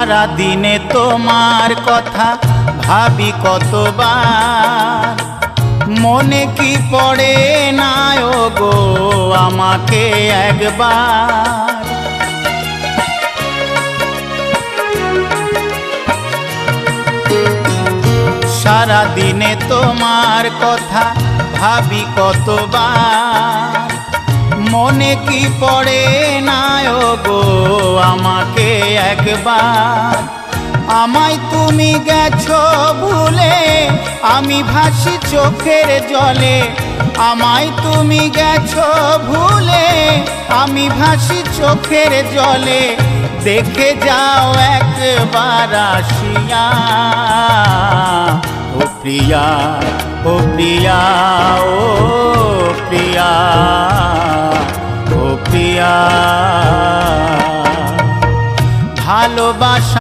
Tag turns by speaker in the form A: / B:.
A: সারা দিনে তোমার কথা ভাবি কতবার, মনে কি পড়ে না গো আমাকে একবার। সারা দিনে তোমার কথা ভাবি কতবার, মনে কি পড়ে না গো আমাকে একবার। আমায় তুমি গেছো ভুলে, আমি ভাসি চোখের জলে। আমায় তুমি গেছো ভুলে, আমি ভাসি চোখের জলে। দেখে যাও একবার আসিয়া, ও প্রিয়া, ও প্রিয়া, ও প্রিয়া, ও প্রিয়া। ভালোবাসা